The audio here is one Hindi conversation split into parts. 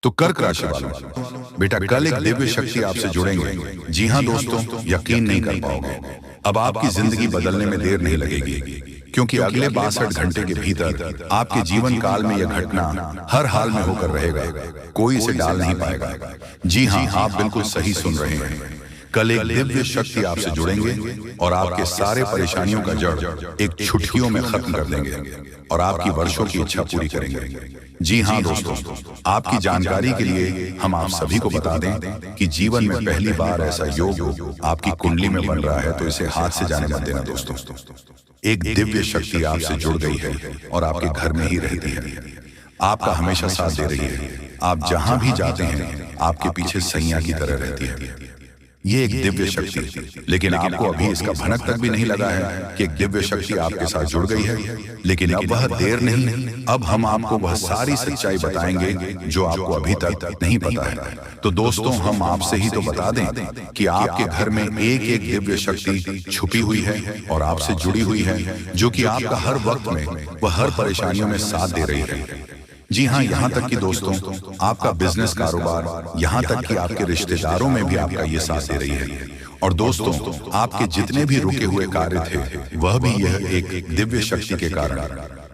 तो कर्क राशि वालों, बेटा कल एक दिव्य शक्ति आपसे जुड़ेंगे। जी हाँ दोस्तों, यकीन नहीं कर पाओगे। अब आपकी जिंदगी बदलने में देर नहीं लगेगी, क्योंकि अगले 62 घंटे के भीतर आपके जीवन काल में यह घटना हर हाल में होकर रहेगा। कोई इसे टाल नहीं पाएगा। जी हाँ, आप बिल्कुल सही सुन रहे हैं। कल एक दिव्य शक्ति आपसे जुड़ेंगे और आपके सारे परेशानियों का जड़ एक छुट्टियों में खत्म कर देंगे और आपकी वर्षों की इच्छा पूरी करेंगे। जी हाँ दोस्तों, आपकी जानकारी के लिए हम आप सभी को बता दें कि जीवन में पहली बार ऐसा योग आपकी कुंडली में बन रहा है, तो इसे हाथ से जाने मत देना दोस्तों। एक दिव्य शक्ति आपसे जुड़ गई है और आपके घर में ही रहती है। आपका हमेशा साथ दे रही है। आप जहां भी जाते हैं आपके पीछे सैया की तरह रहती है। ये एक दिव्य शक्ति, लेकिन आपको अभी इसका भनक तक भी नहीं लगा है कि एक दिव्य शक्ति आपके साथ जुड़ गई है। लेकिन अब वह देर नहीं, अब हम आपको वह सारी सच्चाई बताएंगे जो आपको अभी तक नहीं पता है। तो दोस्तों, हम आपसे ही तो बता दें कि आपके घर में एक एक दिव्य शक्ति छुपी हुई है और आपसे जुड़ी हुई है, जो कि आपका हर वक्त में वह हर परेशानियों में साथ दे रही है। जी हाँ, यहाँ तक कि दोस्तों, आपका बिजनेस कारोबार, यहाँ तक कि आपके रिश्तेदारों में भी आपका ये साथ दे रही है। और दोस्तों, आपके जितने भी रुके हुए कार्य थे, वह भी यह एक दिव्य शक्ति के कारण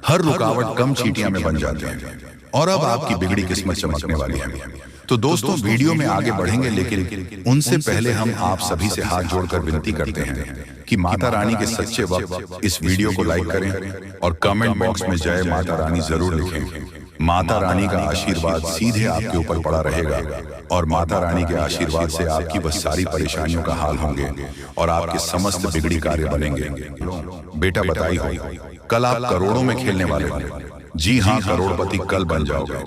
हर रुकावट कम चींटियां में बन जाते हैं और अब आपकी बिगड़ी किस्मत चमकने वाली है। तो दोस्तों, वीडियो में आगे बढ़ेंगे, लेकिन उनसे पहले हम आप सभी से हाथ जोड़कर विनती करते हैं कि माता रानी के सच्चे वक्त इस वीडियो को लाइक करें और कमेंट बॉक्स में जय माता रानी जरूर लिखें। माता रानी का आशीर्वाद सीधे आपके ऊपर पड़ा रहेगा और माता रानी के आशीर्वाद से आपकी वह सारी परेशानियों का हाल होंगे और आपके समस्त बिगड़ी कार्य बनेंगे। बेटा बताई हो, कल आप करोड़ों में खेलने वाले हैं। जी हाँ, करोड़पति कल बन जाओगे।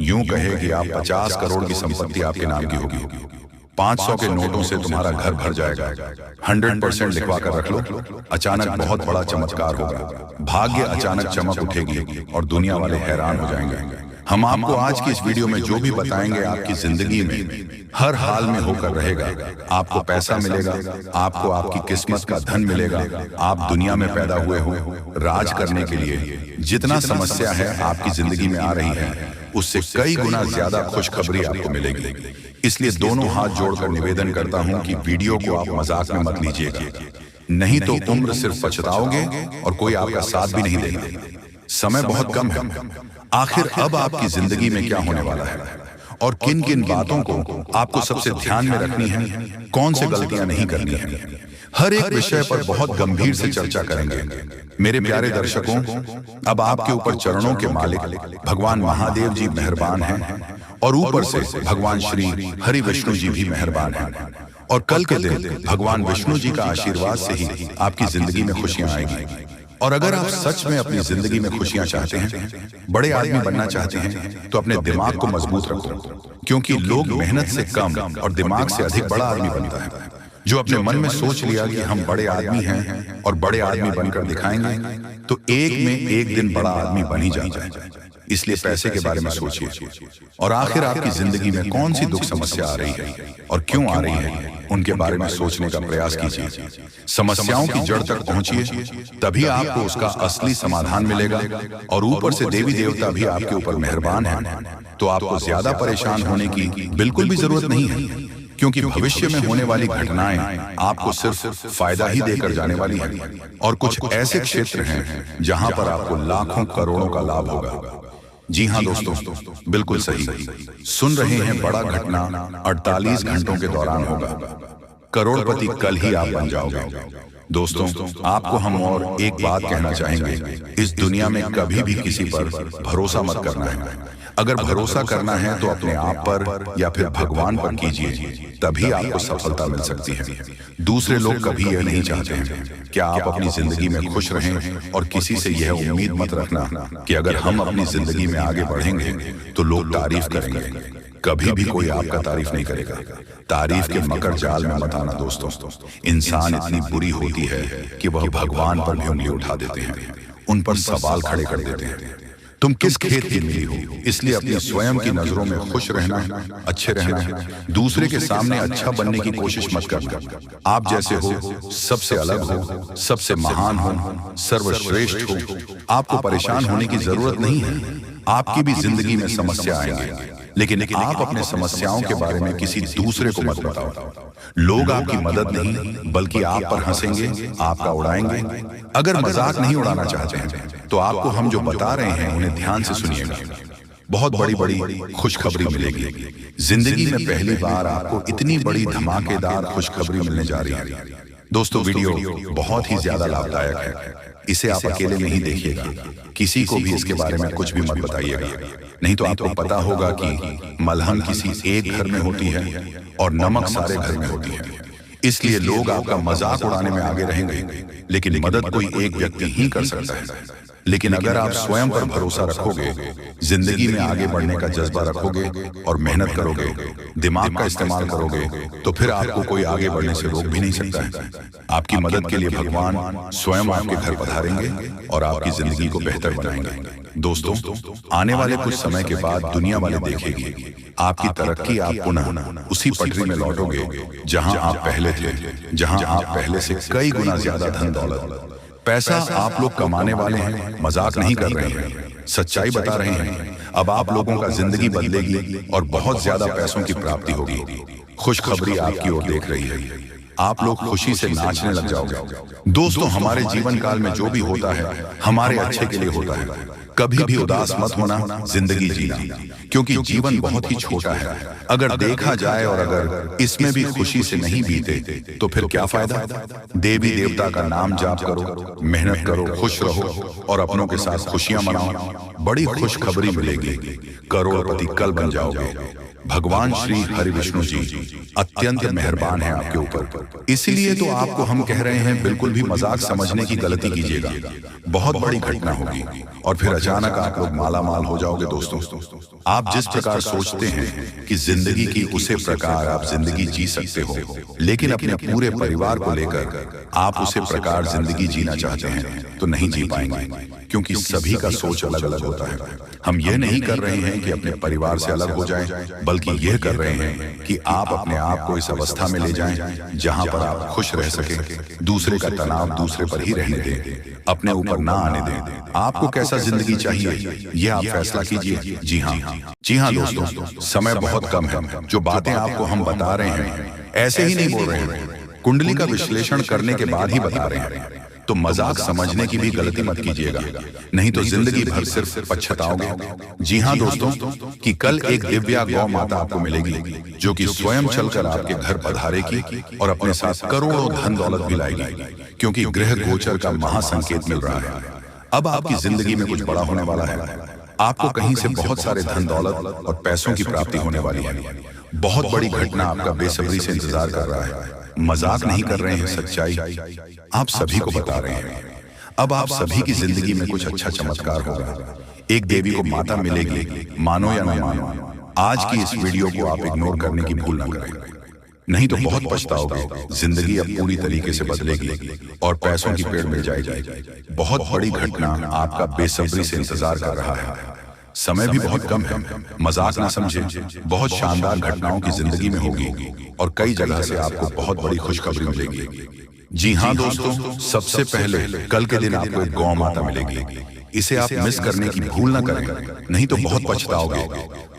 यूं कहे कि आप 50 करोड़ की संपत्ति आपके नाम की होगी। 500 के नोटों से तुम्हारा घर भर जाएगा। 100% लिखवा कर रख लो। अचानक बहुत बड़ा चमत्कार होगा। भाग्य अचानक चमक उठेगी और दुनिया वाले हैरान हो जाएंगे। हम आपको आज की इस वीडियो में जो भी बताएंगे आपकी जिंदगी में हर हाल में होकर रहेगा। आपको पैसा मिलेगा, आपको आपकी किस्मत का धन मिलेगा। आप दुनिया में पैदा हुए हो राज करने के लिए। जितना समस्या है आपकी जिंदगी में आ रही है, उससे कई गुना ज्यादा खुशखबरी आपको मिलेगी। इसलिए दोनों हाथ जोड़कर निवेदन करता हूं कि वीडियो को आप मजाक में मत लीजिएगा, नहीं तो उम्र सिर्फ पछताओगे और कोई आपका साथ भी नहीं देगा। समय बहुत कम है। आखिर अब आपकी जिंदगी में क्या होने वाला है और किन किन बातों को आपको सबसे ध्यान में रखनी है, कौन से गलतियां नहीं करनी है, हर एक विषय पर बहुत गंभीर से चर्चा करेंगे। मेरे प्यारे दर्शकों, अब आपके ऊपर चरणों के मालिक भगवान महादेव जी मेहरबान हैं और ऊपर से भगवान श्री हरि विष्णु जी भी मेहरबान हैं। और कल के दिन भगवान विष्णु जी का आशीर्वाद से ही आपकी जिंदगी में खुशियां आएगी। और अगर आप सच में अपनी जिंदगी में खुशियां चाहते हैं, बड़े आदमी बनना चाहते हैं, तो अपने दिमाग को मजबूत रखो, क्योंकि लोग मेहनत से कम और दिमाग से अधिक बड़ा आदमी बनता है। जो अपने मन में सोच लिया कि हम बड़े आदमी हैं और बड़े आदमी बनकर दिखाएंगे, तो एक में एक दिन बड़ा आदमी बन ही जाता है। इसलिए पैसे के बारे में सोचिए और आखिर आपकी जिंदगी में कौन सी दुख समस्या आ रही है और क्यों आ रही है, उनके बारे में सोचने का प्रयास कीजिए। समस्याओं की जड़ तक पहुंचिए, तभी आपको उसका असली समाधान मिलेगा। और ऊपर से देवी देवता भी आपके ऊपर मेहरबान हैं, तो आपको ज्यादा परेशान होने की बिल्कुल भी जरूरत नहीं है, क्योंकि भविष्य में होने वाली घटनाएं आपको सिर्फ फायदा ही देकर जाने वाली हैं। और कुछ ऐसे क्षेत्र हैं जहां पर आपको लाखों करोड़ों का लाभ होगा। जी हाँ दोस्तों, बिल्कुल सही सुन रहे हैं। बड़ा घटना 48 घंटों के दौरान होगा। करोड़पति कल ही आप बन जाओगे। दोस्तों, आपको हम और एक बात कहना चाहेंगे, इस दुनिया में कभी भी किसी पर भरोसा मत करना है। अगर भरोसा करना है तो अपने आप पर या फिर भगवान पर कीजिए, तभी आपको सफलता मिल सकती है। दूसरे लोग कभी यह नहीं चाहते हैं कि आप अपनी जिंदगी में खुश रहें, और किसी से यह उम्मीद मत रखना कि अगर हम अपनी जिंदगी में आगे बढ़ेंगे तो लोग तारीफ करेंगे। कभी भी कोई आपका तारीफ नहीं करेगा। तारीफ के मकर जाल में मत आना दोस्तों। इंसान इतनी बुरी होती है कि वह भगवान पर भी उंगली उठा देते हैं, उन पर सवाल खड़े कर देते हैं। तुम किस खेत की मिली हो, इसलिए अपनी स्वयं की नजरों में खुश रहना है, अच्छे रहना है। दूसरे के सामने अच्छा बनने की कोशिश मत करना। आप जैसे हो, सबसे अलग हो, सबसे महान हो, सर्वश्रेष्ठ हो। आपको परेशान होने की जरूरत नहीं है। आपकी भी जिंदगी में समस्या आएंगे, लेकिन आप अपने समस्याओं के बारे में किसी दूसरे को मत बताओ। लोग आपकी मदद नहीं बल्कि आप पर हंसेंगे, आपका उड़ाएंगे। अगर मजाक नहीं उड़ाना चाहते हैं तो आपको हम जो बता रहे हैं उन्हें ध्यान से सुनिएगा। बहुत बड़ी बड़ी खुशखबरी मिलेगी। जिंदगी में पहली बार आपको इतनी बड़ी धमाकेदार खुशखबरी मिलने जा रही है। दोस्तों, वीडियो बहुत ही ज्यादा लाभदायक है। इसे आप अकेले नहीं देखिएगा, किसी को भी इसके बारे में कुछ भी मत बताइएगा, नहीं तो आपको पता होगा कि मलहम किसी एक घर में होती है और नमक सारे घर में होती है। इसलिए लोग आपका मजाक उड़ाने में आगे रहेंगे, लेकिन मदद कोई एक व्यक्ति ही कर सकता है। लेकिन अगर आप स्वयं पर भरोसा रखोगे, जिंदगी में आगे बढ़ने का जज्बा रखोगे और मेहनत करोगे, दिमाग का इस्तेमाल करोगे, तो फिर आपको कोई आगे बढ़ने से रोक भी नहीं सकता है। आपकी मदद के लिए भगवान स्वयं आपके घर पधारेंगे और आपकी जिंदगी को बेहतर बनाएंगे। दोस्तों, आने वाले कुछ समय के बाद दुनिया वाले देखेगी आपकी तरक्की। आप पुनः उसी पटरी में लौटोगे जहां आप पहले थे, जहां आप पहले से कई गुना ज्यादा धन दौलत पैसा आप लोग कमाने वाले हैं। मजाक नहीं कर रहे हैं, सच्चाई बता रहे हैं। अब आप लोगों का जिंदगी बदलेगी और बहुत ज्यादा पैसों की प्राप्ति होगी। खुशखबरी आपकी ओर देख रही है। आप लोग खुशी से नाचने लग जाओगे। दोस्तों, हमारे जीवन काल में जो भी होता है हमारे अच्छे के लिए होता है। कभी भी उदास मत होना, जिंदगी जीना, क्योंकि जीवन बहुत ही छोटा है। अगर देखा जाए और अगर इसमें भी खुशी से नहीं बीते तो फिर क्या फायदा। देवी देवता का नाम जाप करो, मेहनत करो, खुश रहो और अपनों के साथ खुशियां मनाओ। बड़ी खुशखबरी मिलेगी, करोड़पति कल बन जाओगे। भगवान श्री हरि विष्णु जी अत्यंत मेहरबान है आपके ऊपर। इसलिए तो आपको हम कह रहे हैं, बिल्कुल भी मजाक समझने की गलती कीजिएगा। बहुत बड़ी घटना होगी और फिर अचानक आप लोग माला माल हो जाओगे। दोस्तों, आप जिस प्रकार सोचते हैं कि जिंदगी की उसे प्रकार आप जिंदगी जी सकते हो, लेकिन अपने पूरे परिवार को लेकर आप उसे प्रकार जिंदगी जीना चाहते हैं तो नहीं जी पाएंगे, क्योंकि सभी का सोच अलग अलग होता है। हम ये नहीं कर रहे हैं कि अपने परिवार से अलग हो जाएं, बल्कि यह कर रहे हैं कि आप अपने आप को इस अवस्था में ले जाएं जहां पर आप खुश रह सकें, दूसरे का तनाव दूसरे पर ही रहने दें, अपने ऊपर ना आने दें। आपको कैसा जिंदगी चाहिए ये आप फैसला कीजिए। जी हाँ दोस्तों, समय बहुत कम है। जो बातें आपको हम बता रहे हैं ऐसे ही नहीं बोल रहे हैं, कुंडली का विश्लेषण करने के बाद ही बता रहे हैं। तो मजाक समझने की भी गलती मत कीजिएगा, नहीं तो जिंदगी भर सिर्फ पछताओगे। जी हाँ दोस्तों, कि कल एक दिव्या गौ माता आपको मिलेगी जो कि स्वयं चलकर आपके घर पधारेगी और अपने साथ करोड़ों धन दौलत भी लाएगी, क्योंकि ग्रह गोचर का महासंकेत मिल रहा है। अब आपकी जिंदगी में कुछ बड़ा होने वाला है। आपको कहीं से बहुत सारे धन दौलत और पैसों की प्राप्ति होने वाली है। बहुत बड़ी घटना आपका बेसब्री से इंतजार कर रहा है। मजाक नहीं कर रहे हैं, सच्चाई आप सभी को बता रहे हैं। अब आप सभी की जिंदगी में कुछ अच्छा चमत्कार होगा। एक देवी को माता मिलेगी, मानो या न मानो। आज की इस वीडियो को आप इग्नोर करने की भूल न करें, नहीं तो बहुत पछताओगे। जिंदगी अब पूरी तरीके से बदलेगी और पैसों की पेड़ मिल जाएगी। बहुत बड़ी घटना आपका बेसब्री से इंतजार कर रहा है। समय भी बहुत कम है, मजाक ना समझे। बहुत शानदार घटनाओं की जिंदगी में होगी और कई जगह से आपको बहुत बड़ी खुशखबरी मिलेगी। जी हाँ दोस्तों, सबसे पहले कल के दिन आपको एक गौ माता मिलेगी। इसे आप मिस करने की भूल ना करें, नहीं तो बहुत पछताओगे।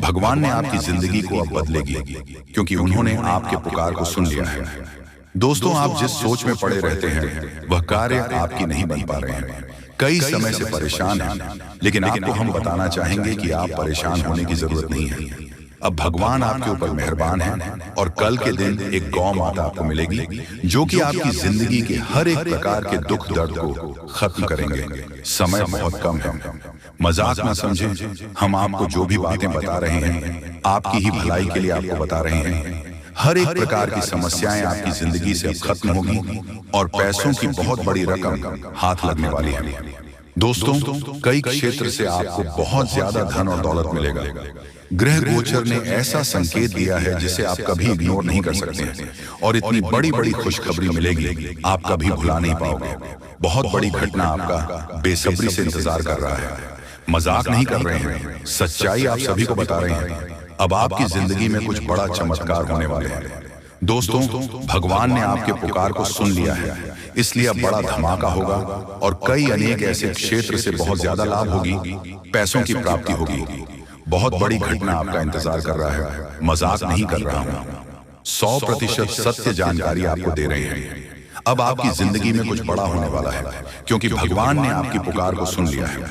भगवान ने आपकी जिंदगी को अब बदलेगी, क्योंकि उन्होंने आपके पुकार को सुन लिया है। दोस्तों, आप जिस सोच में पड़े रहते हैं वह कार्य आपकी नहीं बन पा रहे हैं। कई समय से परेशान हैं, लेकिन आपको हम बताना चाहेंगे कि आप परेशान होने की जरूरत नहीं है। अब भगवान आपके ऊपर मेहरबान है और कल के दिन एक गौ माता आपको मिलेगी जो कि आपकी जिंदगी के हर एक प्रकार के दुख दर्द को खत्म करेंगे। समय बहुत कम है, मजाक ना समझें। हम आपको जो भी बातें बता रहे हैं आपकी ही भलाई के लिए आपको बता रहे हैं। हर एक प्रकार की समस्याएं आपकी जिंदगी से अब खत्म होगी और पैसों की बहुत बड़ी रकम हाथ लगने वाली है। दोस्तों, कई क्षेत्र से आपको बहुत ज्यादा धन और दौलत मिलेगा। ग्रह गोचर ने ऐसा संकेत दिया है जिसे आप कभी इग्नोर नहीं कर सकते हैं और इतनी बड़ी बड़ी खुशखबरी मिलेगी आप कभी भुला नहीं पाओगे। बहुत बड़ी घटना आपका बेसब्री से इंतजार कर रहा है। मजाक नहीं कर रहे हैं, सच्चाई आप सभी को बता रहे हैं। अब आपकी जिंदगी में कुछ बड़ा चमत्कार होने वाले हैं। दोस्तों, भगवान ने आपके पुकार को सुन लिया है, इसलिए अब बड़ा धमाका होगा और कई अनेक ऐसे क्षेत्र से बहुत ज्यादा लाभ होगी, पैसों की प्राप्ति होगी। बहुत बड़ी घटना आपका इंतजार कर रहा है, मजाक नहीं कर रहा हूं। 100% सत्य जानकारी आपको दे रहे हैं। अब आपकी जिंदगी में कुछ बड़ा होने वाला है, क्योंकि भगवान ने आपकी पुकार को सुन लिया है।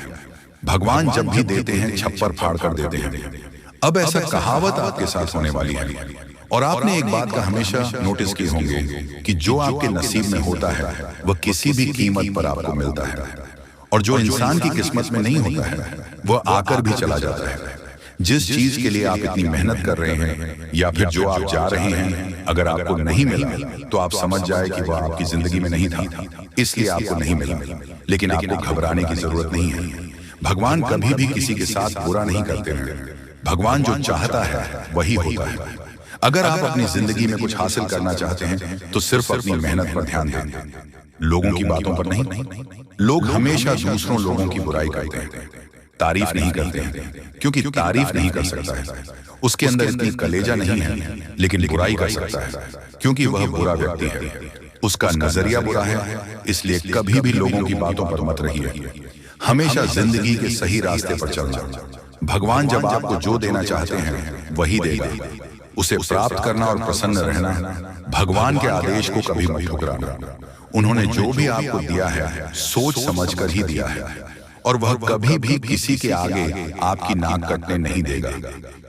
भगवान जब भी देते हैं छप्पर फाड़ कर देते हैं। अब ऐसा कहावत आपके साथ होने वाली है। और आपने एक बात का हमेशा नोटिस किए होंगे कि जो आपके नसीब में होता है वह किसी भी कीमत पर आपको मिलता है, और जो इंसान की किस्मत में नहीं होता है वह आकर भी चला जाता है। जिस चीज के लिए आप इतनी मेहनत कर रहे हैं या फिर जो आप जा रहे हैं, अगर आपको नहीं मिला तो आप समझ जाए कि वह आपकी जिंदगी में नहीं था, इसलिए आपको नहीं मिला। लेकिन आपको घबराने की जरूरत नहीं है। भगवान कभी भी किसी के साथ बुरा नहीं करते हैं। भगवान जो चाहता है वही होता है। अगर आप अपनी जिंदगी में कुछ हासिल करना चाहते हैं तो सिर्फ अपनी मेहनत पर ध्यान दें, लोगों की बातों पर नहीं। लोग हमेशा दूसरों लोगों की बुराई करते हैं, तारीफ नहीं करते हैं, क्योंकि तारीफ नहीं कर सकता है, उसके अंदर इतनी कलेजा नहीं है। लेकिन बुराई कर सकता है, क्योंकि वह बुरा व्यक्ति है, उसका नजरिया बुरा है। इसलिए कभी भी लोगों की बातों पर मत रहिए, हमेशा जिंदगी के सही रास्ते पर चलना। भगवान जब आपको जो देना चाहते हैं वही देगा। उसे प्राप्त करना और प्रसन्न रहना, भगवान के आदेश को कभी मत ठुकराना। उन्होंने जो भी आपको दिया है सोच समझ कर ही दिया है, और वह कभी भी किसी के आगे आपकी नाक कटने नहीं देगा,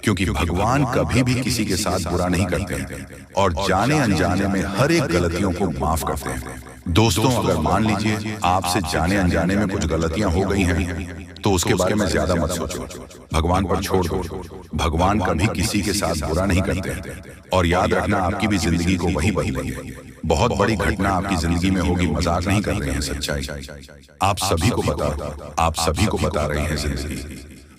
क्योंकि भगवान कभी भी किसी के साथ बुरा नहीं करते हैं और जाने अनजाने में हर एक गलतियों को माफ करते हैं। दोस्तों, अगर मान लीजिए आपसे जाने अनजाने में कुछ गलतियां हो गई हैं तो उसके बारे में ज्यादा मत सोचो, भगवान पर छोड़ दो। भगवान कभी किसी के साथ बुरा नहीं करते, और याद रखना आपकी भी जिंदगी को वही बदलेंगे। बहुत बड़ी घटना आपकी जिंदगी में होगी, मजाक नहीं कर रहे हैं, सच्चाई आप सभी को बता रहे हैं। जिंदगी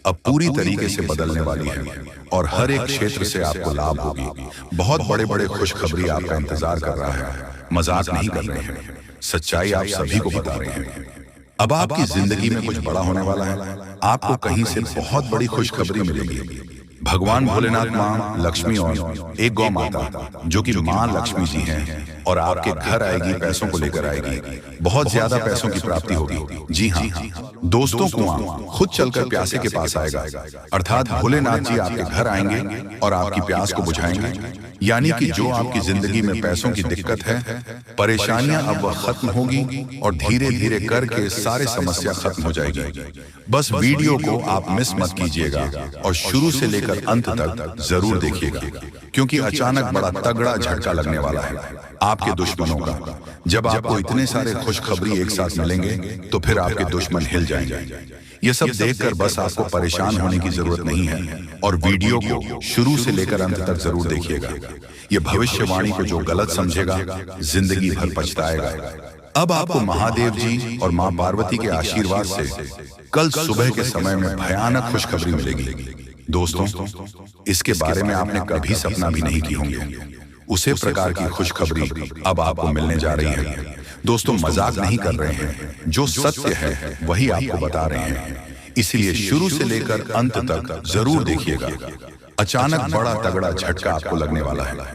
अब पूरी तरीके से बदलने वाली है और हर एक क्षेत्र से आपको लाभ होगी। बहुत बड़े बड़े खुशखबरी आपका इंतजार कर रहा है, मजाक नहीं कर रहे हैं, सच्चाई आप सभी को बता रहे हैं। अब आपकी जिंदगी में कुछ बड़ा होने वाला है, आपको कहीं से बहुत बड़ी खुशखबरी मिलेगी। भगवान भोलेनाथ, माँ लक्ष्मी और एक गौ माता जो कि माँ लक्ष्मी जी हैं, और आपके घर आएगी, पैसों को लेकर आएगी, बहुत ज्यादा पैसों की प्राप्ति होगी। जी हाँ दोस्तों, कुआं खुद चलकर प्यासे के पास आएगा, अर्थात भोलेनाथ जी आपके घर आएंगे और आपकी प्यास को बुझाएंगे। यानी कि जो आपकी जिंदगी में पैसों की दिक्कत है, परेशानियां अब वह खत्म होगी और धीरे धीरे करके सारे समस्या खत्म हो जाएगी। बस वीडियो को आप मिस मत कीजिएगा और शुरू से लेकर अंत तक जरूर देखिएगा, क्योंकि अचानक बड़ा तगड़ा झटका लगने वाला है आपके दुश्मनों का। जब आपको इतने सारे खुशखबरी एक साथ मिलेंगे तो फिर आपके दुश्मन हिल जाएंगे। ये सब देखकर बस आपको परेशान होने की जरूरत नहीं है, और वीडियो को शुरू से लेकर अंत तक जरूर देखिएगा। ये भविष्यवाणी को जो गलत समझेगा जिंदगी भर पछताएगा। अब आपको महादेव जी और मां पार्वती के आशीर्वाद से कल सुबह के समय में भयानक खुशखबरी मिलेगी। दोस्तों, इसके बारे में आपने कभी सपना भी नहीं की होंगे। उसी प्रकार की खुशखबरी अब आपको मिलने जा रही है। दोस्तों, मजाक नहीं कर रहे हैं, जो सत्य है वही आपको बता रहे हैं, इसलिए शुरू से लेकर अंत तक जरूर देखिएगा। अचानक बड़ा तगड़ा झटका आपको लगने वाला है।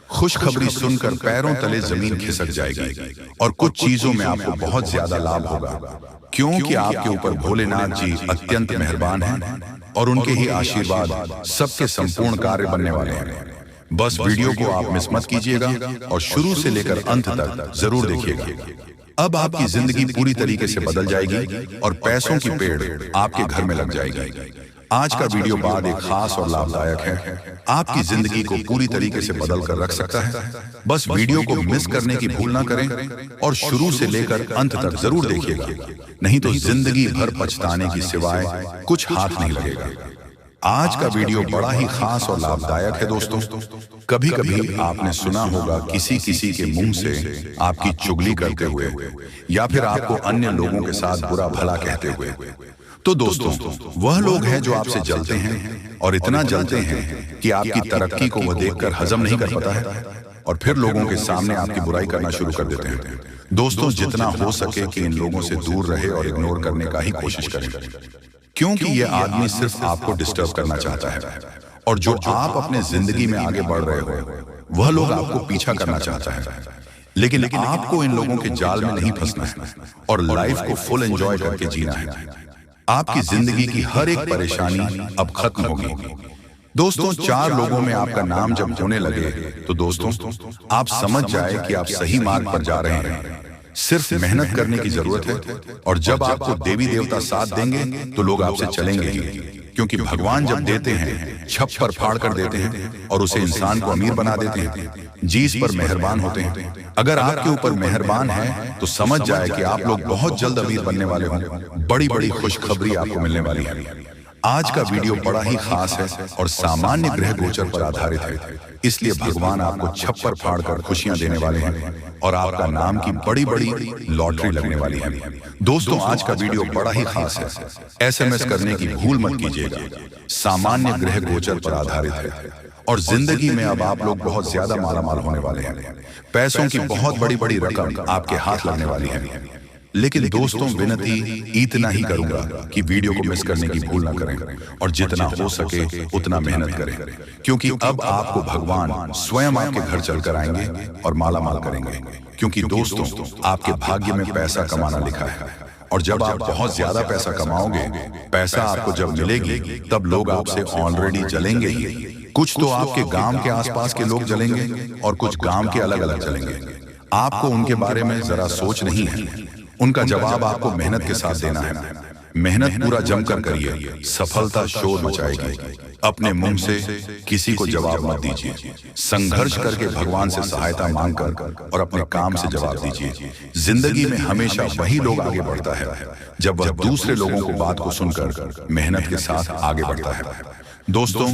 खुशखबरी सुनकर पैरों तले जमीन खिसक जाएगी, और कुछ चीजों में आपको बहुत ज्यादा लाभ होगा, क्योंकि आपके ऊपर भोलेनाथ जी अत्यंत मेहरबान हैं और उनके ही आशीर्वाद सबके संपूर्ण कार्य बनने वाले हैं। बस वीडियो को आप मिस मत कीजिएगा और शुरू से लेकर अंत तक जरूर देखिएगा। अब आपकी जिंदगी पूरी तरीके से बदल जाएगी और पैसों की पेड़ आपके घर में लग जाएगी। आज का वीडियो बाद एक खास और लाभदायक है, आपकी जिंदगी को पूरी तरीके से बदल कर रख सकता है। बस वीडियो को मिस करने की भूल ना करें और शुरू से लेकर अंत तक जरूर देखिएगा, नहीं तो जिंदगी भर पछताने की सिवाय कुछ हाथ नहीं लगेगा। आज का वीडियो बड़ा ही खास और लाभदायक है। दोस्तों, कभी कभी आपने सुना होगा किसी के मुंह से आपकी चुगली करते हुए या फिर आपको अन्य लोगों के साथ बुरा भला कहते हुए। तो दोस्तों, वह लोग हैं जो आपसे जलते हैं, और इतना जलते हैं कि आपकी तरक्की को वह देखकर हजम नहीं कर पाता है, और फिर लोगों के सामने आपकी बुराई करना शुरू कर देते हैं। दोस्तों, जितना हो सके कि इन लोगों से दूर रहे और इग्नोर करने का ही कोशिश करें, क्योंकि ये आदमी सिर्फ आपको डिस्टर्ब करना चाहता है, और जो आप अपने जिंदगी में आगे बढ़ रहे हो वह लोग आपको पीछा करना चाहता है। लेकिन आपको इन लोगों के जाल में नहीं फंसना है और लाइफ को फुल एंजॉय करके जीना है। आपकी जिंदगी की हर एक परेशानी अब खत्म होगी। दोस्तों, 4 लोगों में आपका नाम जब होने लगे तो दोस्तों आप समझ जाए कि आप सही मार्ग पर जा रहे हैं। सिर्फ मेहनत करने की जरूरत है, और जब आपको देवी देवता साथ देंगे तो लोग आपसे चलेंगे ही, क्योंकि भगवान जब देते हैं छप्पर फाड़ कर देते हैं और उसे इंसान को अमीर बना देते हैं। जी इस पर मेहरबान होते हैं। अगर आपके ऊपर मेहरबान है तो समझ जाए कि आप लोग बहुत जल्द अमीर बनने वाले होंगे। बड़ी बड़ी खुशखबरी आपको मिलने वाली है। आज का वीडियो बड़ा ही खास है और सामान्य ग्रह गोचर पर आधारित है, इसलिए भगवान आपको छप्पर फाड़ कर खुशियां देने वाले हैं और आपका नाम की बड़ी बड़ी लॉटरी लगने वाली है। दोस्तों, आज का वीडियो बड़ा ही खास है। SMS करने की भूल मत कीजिएगा। सामान्य ग्रह गोचर पर आधारित है और जिंदगी में अब आप लोग बहुत ज्यादा मालामाल होने वाले हैं। पैसों की बहुत बड़ी बड़ी रकम आपके हाथ लगने वाली है। लेकिन दोस्तों, विनती इतना ही करूंगा कि वीडियो को मिस करने की भूल ना करें और जितना हो सके उतना मेहनत करें, क्योंकि अब आपको भगवान स्वयं आपके घर चलकर आएंगे और माला माल करेंगे। क्योंकि दोस्तों, आपके भाग्य में पैसा कमाना लिखा है, और जब आप बहुत ज्यादा पैसा कमाओगे, पैसा आपको जब मिलेगी तब लोग आपसे ऑलरेडी जलेंगे ही। कुछ तो आपके गांव के आसपास के लोग जलेंगे और कुछ गांव के अलग अलग जलेंगे। आपको उनके बारे में जरा सोच नहीं है। उनका जवाब आपको मेहनत के साथ देना है। मेहनत पूरा जमकर करिए, सफलता शोर मचाएगी। अपने मुंह से किसी को जवाब मत दीजिए। संघर्ष करके भगवान से सहायता मांगकर और अपने काम से जवाब दीजिए। जिंदगी में हमेशा वही लोग आगे बढ़ता है जब वह दूसरे लोगों को बात को सुनकर मेहनत के साथ आगे बढ़ता है। दोस्तों,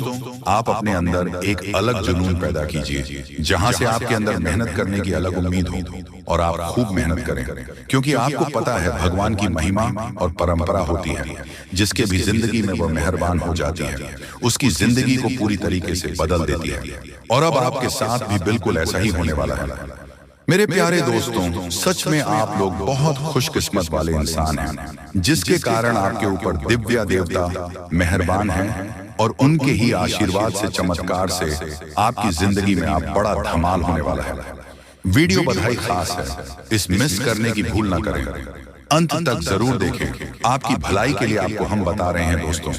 आप अपने अंदर एक अलग जुनून पैदा कीजिए, जहां से आपके अंदर मेहनत करने की अलग उम्मीद हो और आप खूब मेहनत करें, क्योंकि आपको पता है भगवान की महिमा और परंपरा होती है। जिसके भी जिंदगी में वह मेहरबान हो जाती है, उसकी जिंदगी को पूरी तरीके से बदल देती है। और अब आपके साथ भी बिल्कुल ऐसा ही होने वाला है। मेरे प्यारे दोस्तों, सच में आप लोग बहुत खुशकिस्मत वाले इंसान हैं, जिसके कारण आपके ऊपर दिव्य देवता मेहरबान हैं और उनके ही आशीर्वाद से, चमत्कार से आपकी जिंदगी में आप बड़ा धमाल होने वाला है। वीडियो बधाई खास है, इस मिस करने की भूल ना करें, अंत तक जरूर देखें। आपकी भलाई के लिए आपको हम बता रहे हैं दोस्तों,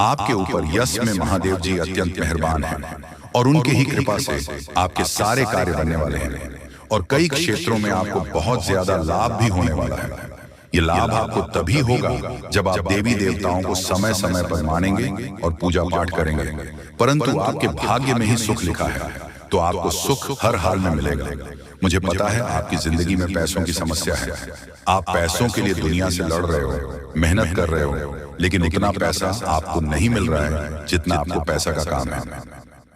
आपके ऊपर यश में महादेव जी अत्यंत मेहरबान हैं और उनके ही कृपा से आपके सारे कार्य बनने वाले हैं और कई क्षेत्रों में आपको बहुत ज्यादा लाभ भी होने वाला है। ये लाभ आपको तभी होगा जब आप देवी देवताओं को समय समय पर मानेंगे और पूजा पाठ करेंगे। परंतु आपके भाग्य में ही सुख लिखा है, तो आपको सुख हर हाल में मिलेगा। मुझे पता है आपकी जिंदगी में पैसों की समस्या है। आप पैसों के लिए दुनिया से लड़ रहे हो, मेहनत कर रहे हो, लेकिन उतना पैसा आपको नहीं मिल रहा है जितना आपको पैसा का काम है।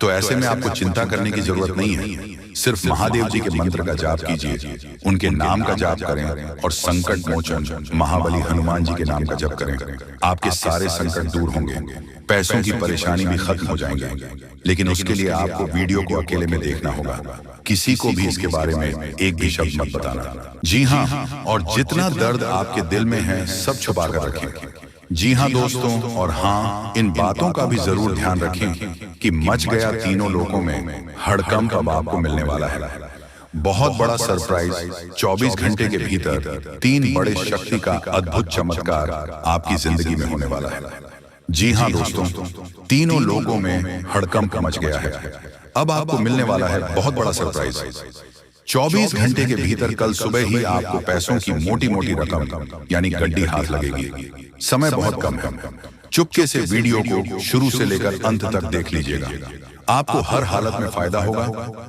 तो ऐसे में आपको चिंता करने की जरूरत नहीं है। सिर्फ महादेव जी के मंत्र का जाप कीजिए, उनके नाम का जाप करें और संकट मोचन महाबली हनुमान जी के नाम का जप करें। आपके सारे संकट दूर होंगे, पैसों की परेशानी भी खत्म हो जाएंगे। लेकिन उसके लिए आपको वीडियो को अकेले में देखना होगा। किसी को भी इसके बारे में एक भी शब्द मत बताना। जी हाँ, और जितना दर्द आपके दिल में है सब छुपा कर रखें। जी हाँ दोस्तों, और हाँ, इन बातों का भी जरूर ध्यान रखें कि मच गया तीनों लोकों में हड़कंप अब आपको मिलने वाला है। बहुत बड़ा सरप्राइज 24 घंटे के भीतर 3 बड़े शक्ति का अद्भुत चमत्कार आपकी जिंदगी में होने वाला है। जी हाँ दोस्तों, तीनों लोकों में हड़कंप मच गया है। अब आपको मिलने वाला है बहुत बड़ा सरप्राइज। 24 घंटे के भीतर कल सुबह ही आपको पैसों की मोटी मोटी रकम यानी गड्डी हाथ लगेगी। समय बहुत कम है, चुपके से वीडियो को शुरू से लेकर अंत तक देख लीजिएगा। आपको हर हालत में फायदा होगा,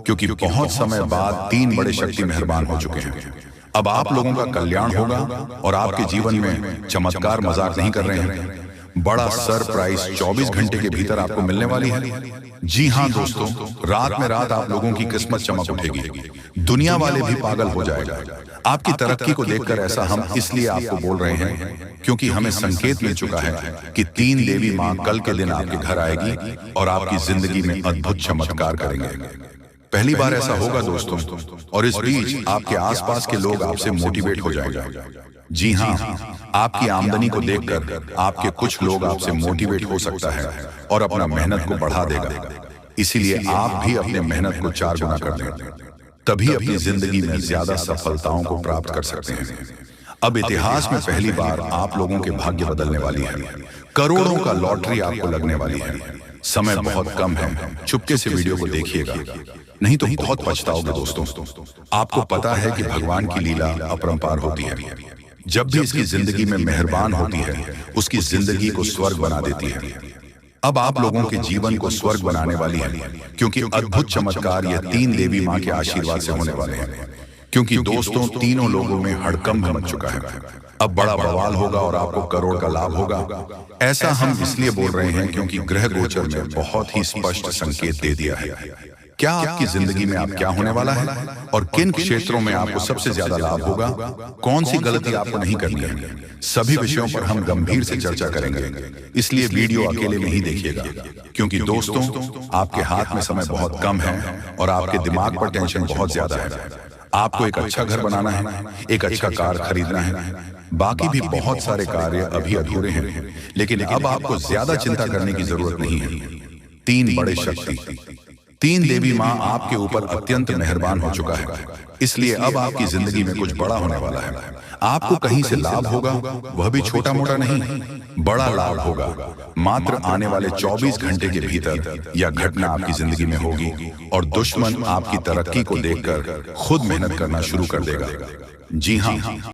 क्योंकि बहुत समय बाद 3 बड़े शक्ति मेहरबान हो चुके हैं। अब आप लोगों का कल्याण होगा और आपके जीवन में चमत्कार मजाक नहीं कर रहे हैं। बड़ा सरप्राइज 24 घंटे के भीतर आपको मिलने वाली है। जी हाँ दोस्तों, रात में रात आप लोगों की किस्मत चमक उठेगी। दुनिया वाले भी पागल हो जाएगा। आपकी तरक्की को देखकर ऐसा हम इसलिए आपको बोल रहे हैं क्योंकि हमें संकेत मिल चुका है कि 3 देवी माँ कल के दिन आपके घर आएगी और आपकी जिंदगी में अद्भुत चमत्कार करेंगे। पहली बार ऐसा होगा दोस्तों, और इस बीच आपके आसपास के लोग आपसे मोटिवेट हो जाएंगे। जी हाँ, आपकी आमदनी को देखकर आपके कुछ लोग आपसे मोटिवेट हो सकता है और अपना मेहनत को बढ़ा देगा। इसीलिए आप भी अपने मेहनत को 4 गुना कर दें, तभी अपनी जिंदगी में ज्यादा सफलताओं को प्राप्त कर सकते हैं। अब इतिहास में पहली बार आप लोगों के भाग्य बदलने वाली है। करोड़ों का लॉटरी आपको लगने वाली है। समय बहुत कम है, चुपके से वीडियो को देखिएगा, नहीं तो बहुत पछताओगे दोस्तों। आपको पता है कि भगवान की लीला अपरंपार होती है। जब भी इसकी जिंदगी में मेहरबान होती है, उसकी जिंदगी को स्वर्ग बना देती है। अब आप लोगों के जीवन को स्वर्ग बनाने वाली है, क्योंकि अद्भुत चमत्कार ये 3 देवी माँ के आशीर्वाद से होने वाले हैं। क्योंकि दोस्तों, तीनों लोगों में हड़कंप मच चुका है। अब बड़ा बवाल होगा और आपको करोड़ का लाभ होगा। ऐसा हम इसलिए बोल रहे हैं क्योंकि ग्रह गोचर में बहुत ही स्पष्ट संकेत दे दिया है। क्या आपकी जिंदगी में आप क्या होने वाला है और किन क्षेत्रों में आपको सबसे ज्यादा लाभ होगा, कौन सी गलती आपको नहीं करनी है, सभी विषयों पर हम गंभीर से चर्चा करेंगे। इसलिए वीडियो अकेले में ही देखिएगा, क्योंकि दोस्तों, आपके हाथ में समय बहुत कम है और आपके दिमाग पर टेंशन बहुत ज्यादा है। आपको एक अच्छा घर बनाना है, एक अच्छा कार खरीदना है, बाकी भी बहुत सारे कार्य अभी अधूरे हैं। लेकिन अब आपको ज्यादा चिंता करने की जरूरत नहीं है। 3 बड़े शक्ति, 3 देवी माँ आपके ऊपर अत्यंत मेहरबान हो चुका है। इसलिए अब आपकी जिंदगी में कुछ बड़ा होने वाला है। आपको कहीं से लाभ होगा, वह भी छोटा मोटा नहीं, बड़ा लाभ होगा। मात्र आने वाले 24 घंटे के भीतर यह घटना आपकी जिंदगी में होगी और दुश्मन आपकी तरक्की को देखकर खुद मेहनत करना शुरू कर देगा। जी हाँ,